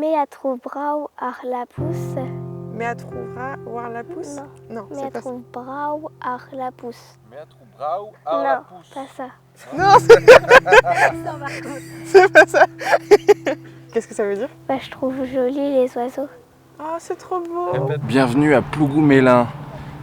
Meatrobrau ar la pousse. Meatrobrau ar la pousse? Non, c'est pas ça. Meatrobrau ar la pousse. Meatrobrau ar la pousse. Pas ça. Non, c'est pas ça. Qu'est-ce que ça veut dire? Bah, je trouve jolis les oiseaux. Oh, c'est trop beau. Bienvenue à Plougou-Mélin.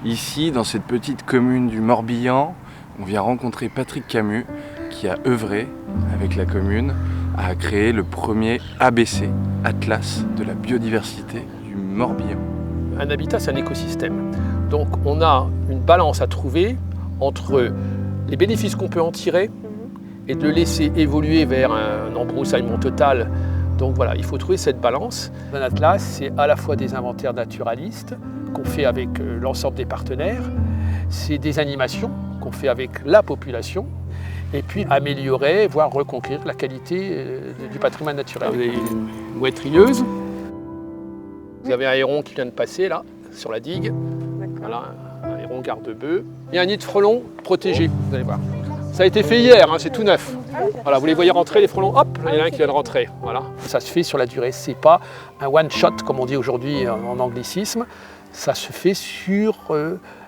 Ici, dans cette petite commune du Morbihan, on vient rencontrer Patrick Camus qui a œuvré avec la commune à créer le premier ABC, Atlas de la biodiversité du Morbihan. Un habitat, c'est un écosystème. Donc on a une balance à trouver entre les bénéfices qu'on peut en tirer et de le laisser évoluer vers un embroussaillement total. Donc voilà, il faut trouver cette balance. Un atlas, c'est à la fois des inventaires naturalistes qu'on fait avec l'ensemble des partenaires, c'est des animations qu'on fait avec la population, et puis améliorer, voire reconquérir la qualité du patrimoine naturel. Vous avez une mouette rieuse, vous avez un héron qui vient de passer là, sur la digue, voilà, un héron garde-bœuf, et un nid de frelons protégé, vous allez voir. Ça a été fait hier, hein, c'est tout neuf. Voilà, vous les voyez rentrer, les frelons, hop, il y en a un qui vient de rentrer. Voilà. Ça se fait sur la durée, c'est pas un one-shot, comme on dit aujourd'hui en anglicisme, ça se fait sur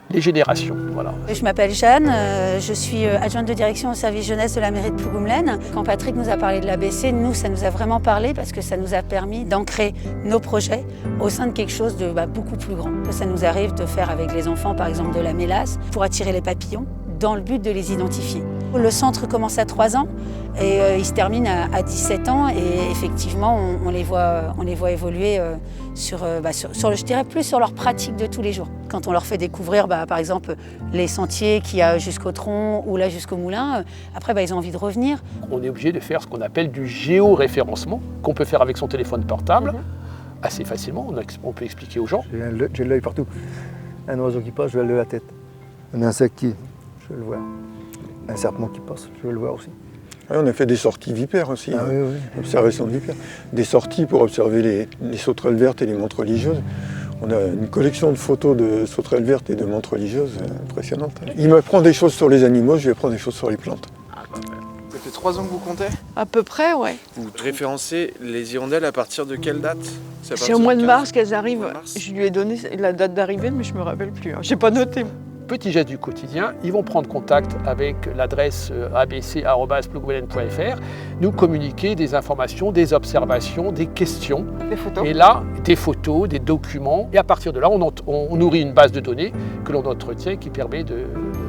les générations. Voilà. Je m'appelle Jeanne, je suis adjointe de direction au service jeunesse de la mairie de Plougou-Mélin. Quand Patrick nous a parlé de l'ABC, nous, ça nous a vraiment parlé parce que ça nous a permis d'ancrer nos projets au sein de quelque chose de beaucoup plus grand. Ça nous arrive de faire avec les enfants, par exemple, de la mélasse pour attirer les papillons, dans le but de les identifier. Le centre commence à 3 ans et il se termine à 17 ans et effectivement on les voit évoluer je dirais plus sur leur pratique de tous les jours. Quand on leur fait découvrir par exemple les sentiers qu'il y a jusqu'au tronc ou là jusqu'au moulin, après ils ont envie de revenir. On est obligé de faire ce qu'on appelle du géoréférencement qu'on peut faire avec son téléphone portable assez facilement, on peut expliquer aux gens. J'ai l'œil partout. Un oiseau qui passe, je vais lever la tête. Un insecte je veux le voir. Un serpent qui passe, je veux le voir aussi. Oui, on a fait des sorties vipères aussi, oui. Observation de vipères. Des sorties pour observer les sauterelles vertes et les menthes religieuses. On a une collection de photos de sauterelles vertes et de menthes religieuses impressionnante. Il m'apprend des choses sur les animaux, je lui apprends des choses sur les plantes. Ça fait 3 ans que vous comptez? À peu près, ouais. Vous référencez les hirondelles à partir de quelle date? C'est au mois de mars qu'elles arrivent. Je lui ai donné la date d'arrivée, mais je me rappelle plus. J'ai pas noté. Petit geste du quotidien, ils vont prendre contact avec l'adresse abc@plougoumelin.fr, nous communiquer des informations, des observations, des questions. Des photos. Et là, des photos, des documents. Et à partir de là, on nourrit une base de données que l'on entretient et qui permet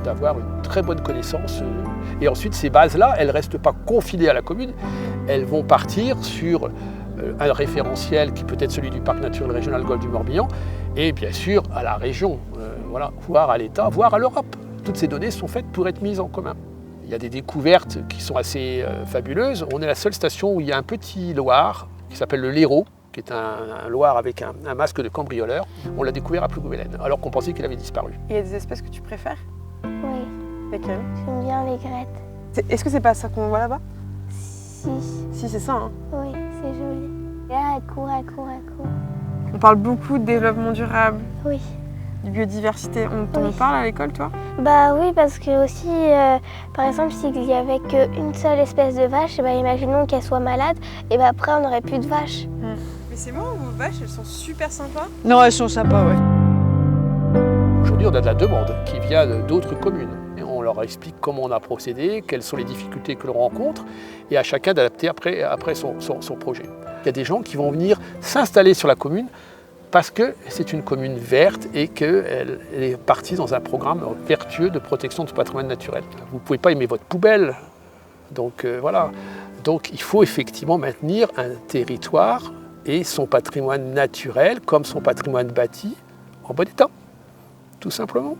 d'avoir une très bonne connaissance. Et ensuite, ces bases-là, elles ne restent pas confinées à la commune, elles vont partir sur un référentiel qui peut être celui du parc naturel régional Golfe du Morbihan et bien sûr à la région, voire à l'État, voire à l'Europe. Toutes ces données sont faites pour être mises en commun. Il y a des découvertes qui sont assez fabuleuses. On est la seule station où il y a un petit loir qui s'appelle le Léraud, qui est un loir avec un masque de cambrioleur. On l'a découvert à Plougou-Mélin, alors qu'on pensait qu'il avait disparu. Il y a des espèces que tu préfères? Oui. Lesquelles? J'aime bien les grettes. Est-ce que c'est pas ça qu'on voit là-bas? Si. Si, c'est ça, hein. Oui, c'est joli. Et là, elle court. On parle beaucoup de développement durable, Oui. de biodiversité. On t'en Oui. parle à l'école, toi? Bah oui, parce que aussi, par exemple, s'il y avait qu'une seule espèce de vache, imaginons qu'elle soit malade, et après on n'aurait plus de vaches. Mais c'est bon, vos vaches, elles sont super sympas. Non, elles sont sympas, ouais. Aujourd'hui, on a de la demande qui vient d'autres communes. Et on leur explique comment on a procédé, quelles sont les difficultés que l'on rencontre, et à chacun d'adapter après son projet. Il y a des gens qui vont venir s'installer sur la commune parce que c'est une commune verte et qu'elle est partie dans un programme vertueux de protection du patrimoine naturel. Vous ne pouvez pas aimer votre poubelle, donc voilà. Donc il faut effectivement maintenir un territoire et son patrimoine naturel comme son patrimoine bâti en bon état, tout simplement.